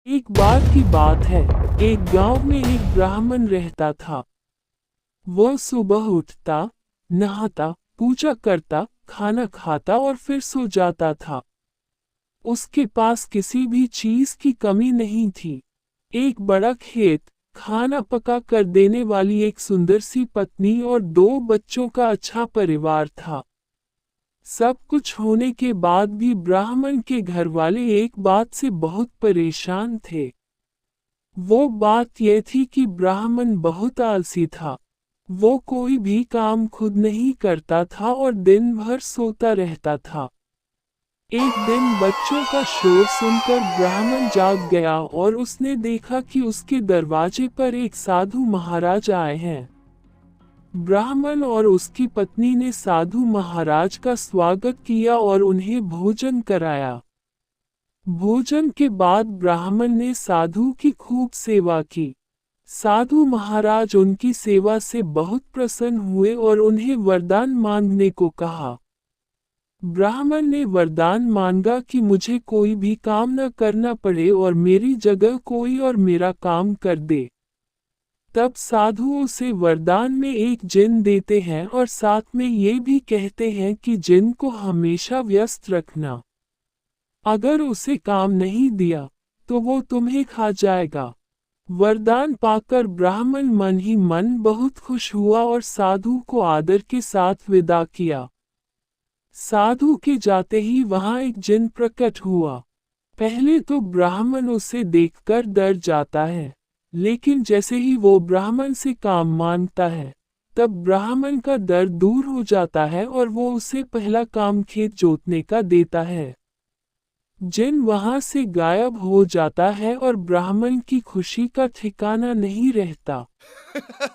एक बार की बात है। एक गांव में एक ब्राह्मण रहता था। वह सुबह उठता, नहाता, पूजा करता, खाना खाता और फिर सो जाता था। उसके पास किसी भी चीज की कमी नहीं थी। एक बड़ा खेत, खाना पका कर देने वाली एक सुंदर सी पत्नी और 2 बच्चों का अच्छा परिवार था। सब कुछ होने के बाद भी ब्राह्मण के घर वाले एक बात से बहुत परेशान थे। वो बात यह थी कि ब्राह्मण बहुत आलसी था। वो कोई भी काम खुद नहीं करता था और दिन भर सोता रहता था। एक दिन बच्चों का शोर सुनकर ब्राह्मण जाग गया और उसने देखा कि उसके दरवाजे पर एक साधु महाराज आए हैं। ब्राह्मण और उसकी पत्नी ने साधु महाराज का स्वागत किया और उन्हें भोजन कराया। भोजन के बाद ब्राह्मण ने साधु की खूब सेवा की। साधु महाराज उनकी सेवा से बहुत प्रसन्न हुए और उन्हें वरदान मांगने को कहा। ब्राह्मण ने वरदान मांगा कि मुझे कोई भी काम न करना पड़े और मेरी जगह कोई और मेरा काम कर दे। तब साधु उसे वरदान में एक जिन देते हैं और साथ में ये भी कहते हैं कि जिन को हमेशा व्यस्त रखना। अगर उसे काम नहीं दिया तो वो तुम्हें खा जाएगा। वरदान पाकर ब्राह्मण मन ही मन बहुत खुश हुआ और साधु को आदर के साथ विदा किया। साधु के जाते ही वहां एक जिन प्रकट हुआ। पहले तो ब्राह्मण उसे देखकर डर जाता है, लेकिन जैसे ही वो ब्राह्मण से काम मांगता है, तब ब्राह्मण का डर दूर हो जाता है और वो उसे पहला काम खेत जोतने का देता है। जिन वहां से गायब हो जाता है और ब्राह्मण की खुशी का ठिकाना नहीं रहता।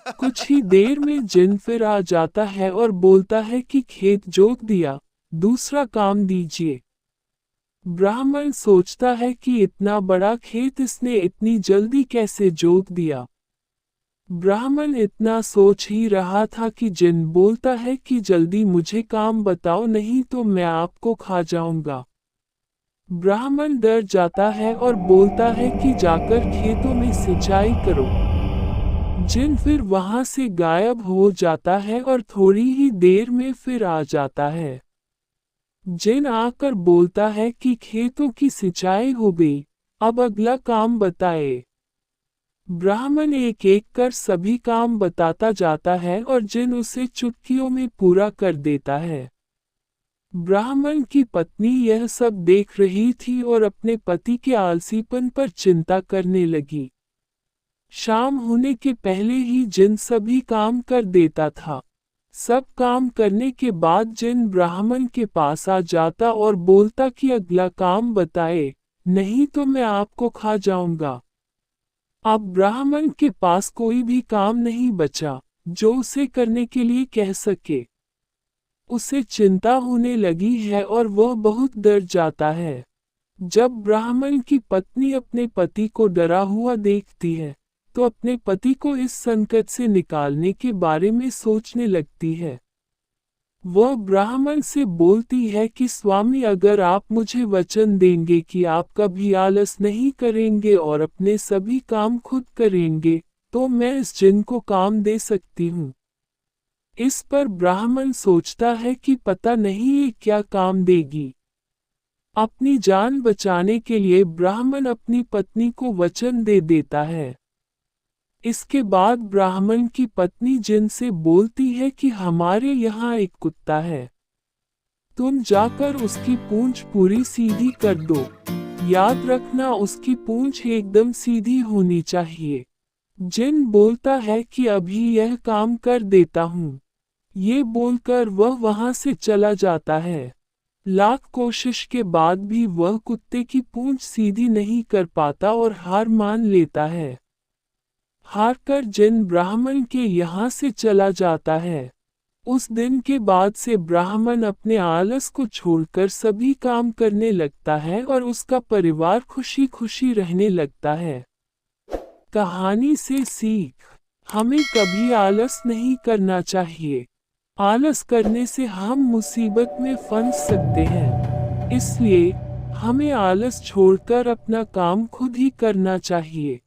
कुछ ही देर में जिन फिर आ जाता है और बोलता है कि खेत जोत दिया, दूसरा काम दीजिए। ब्राह्मण सोचता है कि इतना बड़ा खेत इसने इतनी जल्दी कैसे जोत दिया। ब्राह्मण इतना सोच ही रहा था कि जिन बोलता है कि जल्दी मुझे काम बताओ, नहीं तो मैं आपको खा जाऊंगा। ब्राह्मण डर जाता है और बोलता है कि जाकर खेतों में सिंचाई करो। जिन फिर वहां से गायब हो जाता है और थोड़ी ही देर में फिर आ जाता है। जिन आकर बोलता है कि खेतों की सिंचाई हो गई, अब अगला काम बताए। ब्राह्मण एक एक कर सभी काम बताता जाता है और जिन उसे चुटकियों में पूरा कर देता है। ब्राह्मण की पत्नी यह सब देख रही थी और अपने पति के आलसीपन पर चिंता करने लगी। शाम होने के पहले ही जिन सभी काम कर देता था। सब काम करने के बाद जिन ब्राह्मण के पास आ जाता और बोलता कि अगला काम बताए, नहीं तो मैं आपको खा जाऊंगा। अब ब्राह्मण के पास कोई भी काम नहीं बचा जो उसे करने के लिए कह सके। उसे चिंता होने लगी है और वह बहुत डर जाता है। जब ब्राह्मण की पत्नी अपने पति को डरा हुआ देखती है, तो अपने पति को इस संकट से निकालने के बारे में सोचने लगती है। वह ब्राह्मण से बोलती है कि स्वामी, अगर आप मुझे वचन देंगे कि आप कभी आलस नहीं करेंगे और अपने सभी काम खुद करेंगे, तो मैं इस जिन को काम दे सकती हूँ। इस पर ब्राह्मण सोचता है कि पता नहीं ये क्या काम देगी। अपनी जान बचाने के लिए ब्राह्मण अपनी पत्नी को वचन दे देता है। इसके बाद ब्राह्मण की पत्नी जिन से बोलती है कि हमारे यहाँ एक कुत्ता है, तुम जाकर उसकी पूंछ पूरी सीधी कर दो। याद रखना, उसकी पूंछ एकदम सीधी होनी चाहिए। जिन बोलता है कि अभी यह काम कर देता हूँ। ये बोलकर वह वहां से चला जाता है। लाख कोशिश के बाद भी वह कुत्ते की पूंछ सीधी नहीं कर पाता और हार मान लेता है। हार कर जिन ब्राह्मण के यहाँ से चला जाता है। उस दिन के बाद से ब्राह्मण अपने आलस को छोड़कर सभी काम करने लगता है और उसका परिवार खुशी खुशी रहने लगता है। कहानी से सीख, हमें कभी आलस नहीं करना चाहिए। आलस करने से हम मुसीबत में फंस सकते हैं। इसलिए हमें आलस छोड़कर अपना काम खुद ही करना चाहिए।